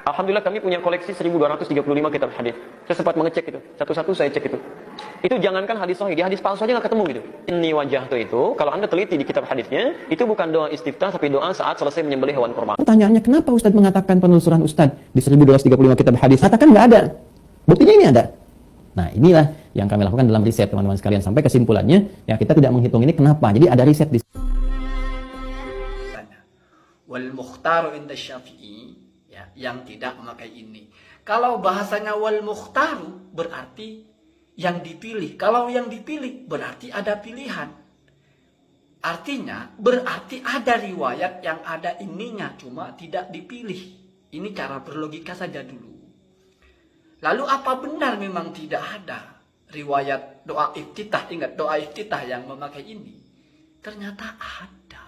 Alhamdulillah kami punya koleksi 1235 kitab hadis. Saya sempat mengecek itu. Satu-satu saya cek itu. Itu jangankan hadis sahih, di hadis palsu aja nggak ketemu gitu. Ini wajah tuh itu, kalau Anda teliti di kitab hadisnya, itu bukan doa istiftah tapi doa saat selesai menyembelih hewan kurban. Pertanyaannya, kenapa Ustadz mengatakan penelusuran Ustadz di 1235 kitab hadis? Katakan nggak ada. Buktinya ini ada. Nah, inilah yang kami lakukan dalam riset, teman-teman sekalian. Sampai kesimpulannya, ya kita tidak menghitung ini kenapa. Jadi ada riset di wal mukhtaru inda Syafi'i, ya, yang tidak memakai ini. Kalau bahasanya wal mukhtaru berarti yang dipilih. Kalau yang dipilih berarti ada pilihan. Artinya berarti ada riwayat yang ada ininya cuma tidak dipilih. Ini cara berlogika saja dulu. Lalu apa benar memang tidak ada riwayat doa iftitah? Ingat doa iftitah yang memakai ini. Ternyata ada.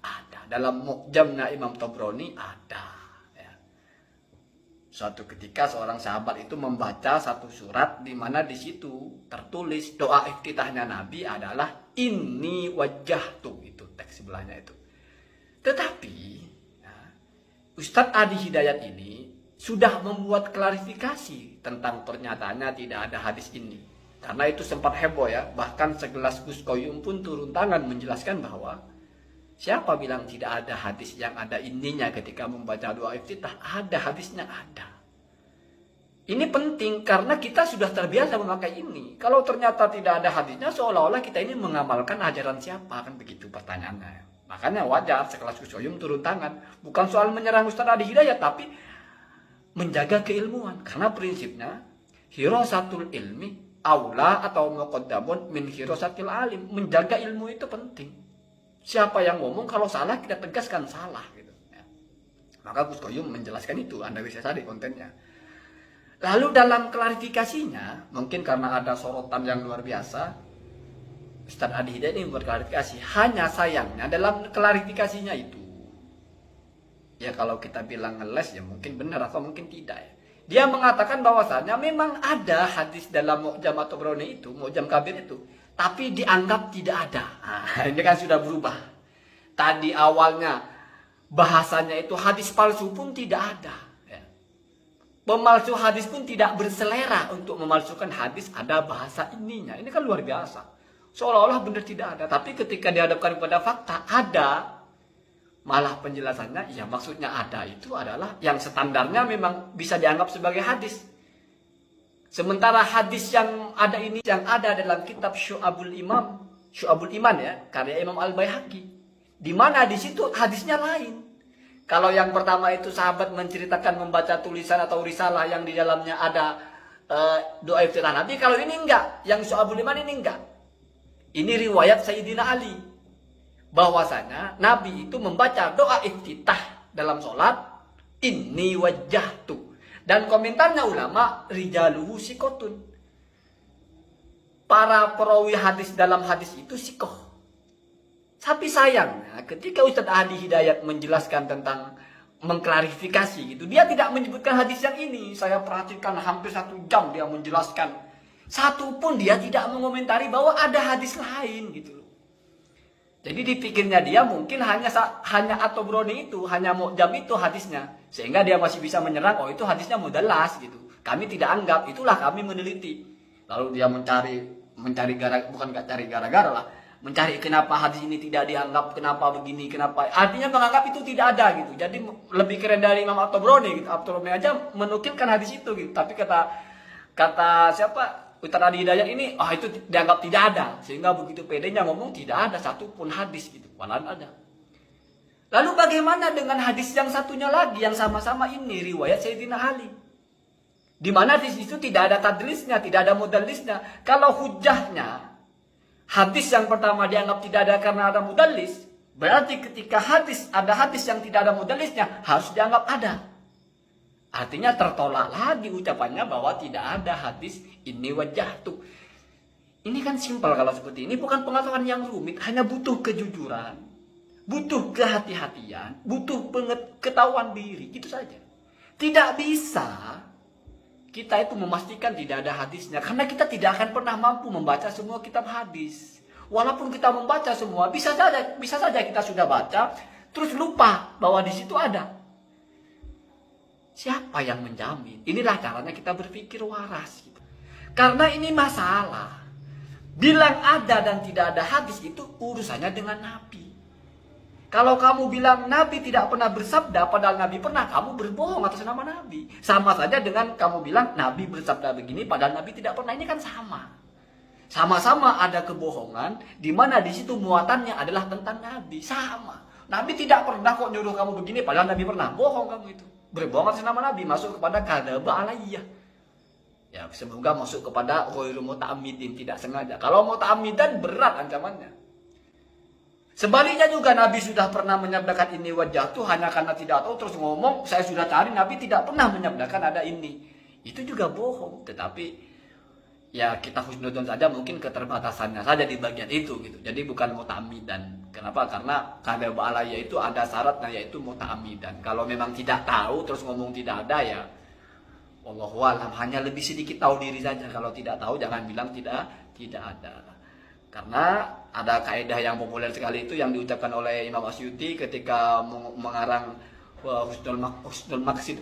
Ada. Dalam Mu'jamnya Imam Tabrani ada. Ya. Suatu ketika seorang sahabat itu membaca satu surat di mana di situ tertulis doa iftitahnya Nabi adalah inni wajjahtu, itu teks sebelahnya itu. Tetapi ya, Ustadz Adi Hidayat ini sudah membuat klarifikasi tentang pernyataannya tidak ada hadis ini. Karena itu sempat heboh ya, bahkan segelas Gus Koyum pun turun tangan menjelaskan bahwa siapa bilang tidak ada hadis yang ada ininya ketika membaca doa iftitah? Ada hadisnya, ada. Ini penting karena kita sudah terbiasa memakai ini. Kalau ternyata tidak ada hadisnya, seolah-olah kita ini mengamalkan ajaran siapa, kan begitu pertanyaannya. Makanya wajar sekelas Gus Koyum turun tangan. Bukan soal menyerang Ustadz Adi Hidayat, tapi menjaga keilmuan. Karena prinsipnya hirasatul ilmi aula atau muqaddamun min hirasatil alim. Menjaga ilmu itu penting. Siapa yang ngomong kalau salah kita tegaskan salah gitu ya. Maka Gus Koyum menjelaskan itu, Anda bisa cari kontennya. Lalu dalam klarifikasinya, mungkin karena ada sorotan yang luar biasa, Ustadz Adi Hidayat ini membuat klarifikasi. Hanya sayangnya dalam klarifikasinya itu, ya kalau kita bilang ngeles ya mungkin benar atau mungkin tidak ya. Dia mengatakan bahwasannya memang ada hadis dalam Mu'jam atau Tabrani itu, Mu'jam Kabir itu, tapi dianggap tidak ada. Nah, ini kan sudah berubah. Tadi awalnya bahasanya itu hadis palsu pun tidak ada. Ya. Pemalsu hadis pun tidak berselera untuk memalsukan hadis, ada bahasa ininya. Ini kan luar biasa. Seolah-olah benar tidak ada. Tapi ketika dihadapkan kepada fakta, ada. Malah penjelasannya, ya maksudnya ada itu adalah yang standarnya memang bisa dianggap sebagai hadis. Sementara hadis yang ada ini, yang ada dalam kitab Syu'abul Iman ya, karya Imam Al-Baihaqi. Di mana di situ hadisnya lain. Kalau yang pertama itu sahabat menceritakan membaca tulisan atau risalah yang di dalamnya ada doa iftitah Nabi. Kalau ini enggak, yang Syu'abul Iman ini enggak. Ini riwayat Sayyidina Ali. Bahwasanya Nabi itu membaca doa iftitah dalam sholat inni wajjahtu, dan komentarnya ulama rijaluhu sikotun, para perawi hadis dalam hadis itu sikoh. Tapi sayangnya ketika Ustadz Adi Hidayat menjelaskan tentang mengklarifikasi gitu, dia tidak menyebutkan hadis yang ini. Saya perhatikan hampir 1 jam dia menjelaskan, satu pun dia tidak mengomentari bahwa ada hadis lain gitu. Jadi dipikirnya dia mungkin hanya At-Tabrani itu, hanya Mu'jam itu hadisnya. Sehingga dia masih bisa menyerang, oh itu hadisnya mudallas gitu. Kami tidak anggap, itulah kami meneliti. Lalu dia mencari bukan gak cari gara-gara lah. Mencari kenapa hadis ini tidak dianggap, kenapa begini, kenapa. Artinya menganggap itu tidak ada gitu. Jadi lebih keren dari Imam At-Tabrani gitu. At-Tabrani aja menukilkan hadis itu gitu. Tapi kata siapa? Ustadz Adi Hidayat ini, itu dianggap tidak ada. Sehingga begitu pedenya ngomong tidak ada satupun hadis gitu. Padahal ada. Lalu bagaimana dengan hadis yang satunya lagi, yang sama-sama ini, riwayat Sayyidina Ali. Di mana di situ tidak ada tadlisnya, tidak ada mudallisnya. Kalau hujahnya, hadis yang pertama dianggap tidak ada karena ada mudallis, berarti ketika ada hadis yang tidak ada mudallisnya, harus dianggap ada. Artinya tertolak lagi ucapannya bahwa tidak ada hadis ini wajjahtu. Ini kan simpel kalau seperti ini, bukan pengetahuan yang rumit, hanya butuh kejujuran, butuh kehati-hatian, butuh pengetahuan diri, gitu saja. Tidak bisa kita itu memastikan tidak ada hadisnya, karena kita tidak akan pernah mampu membaca semua kitab hadis. Walaupun kita membaca semua, bisa saja kita sudah baca, terus lupa bahwa di situ ada. Siapa yang menjamin? Inilah caranya kita berpikir waras. Gitu. Karena ini masalah. Bilang ada dan tidak ada hadis itu urusannya dengan Nabi. Kalau kamu bilang Nabi tidak pernah bersabda, padahal Nabi pernah, kamu berbohong atas nama Nabi. Sama saja dengan kamu bilang Nabi bersabda begini, padahal Nabi tidak pernah. Ini kan sama. Sama-sama ada kebohongan, di mana di situ muatannya adalah tentang Nabi. Sama. Nabi tidak pernah kok nyuruh kamu begini, padahal Nabi pernah. Bohong kamu itu. Berbohong atas nama Nabi, masuk kepada kadaba alaiyah. Ya, semoga masuk kepada ghairu muta'ammidin, tidak sengaja. Kalau muta'ammidan berat ancamannya. Sebaliknya juga Nabi sudah pernah menyabdakan ini wajah tuh hanya karena tidak tahu terus ngomong saya sudah cari, Nabi tidak pernah menyabdakan ada ini. Itu juga bohong. Tetapi ya kita husnudon saja, mungkin keterbatasannya saja di bagian itu gitu. Jadi bukan muta'ammidan. Kenapa? Karena kadaba alayya itu ada syaratnya yaitu muta'ammidan. Kalau memang tidak tahu terus ngomong tidak ada ya wallahu alam, hanya lebih sedikit tahu diri saja. Kalau tidak tahu jangan bilang tidak ada. Karena ada kaidah yang populer sekali itu yang diucapkan oleh Imam Asyuti ketika mengarang Husnul Maqsid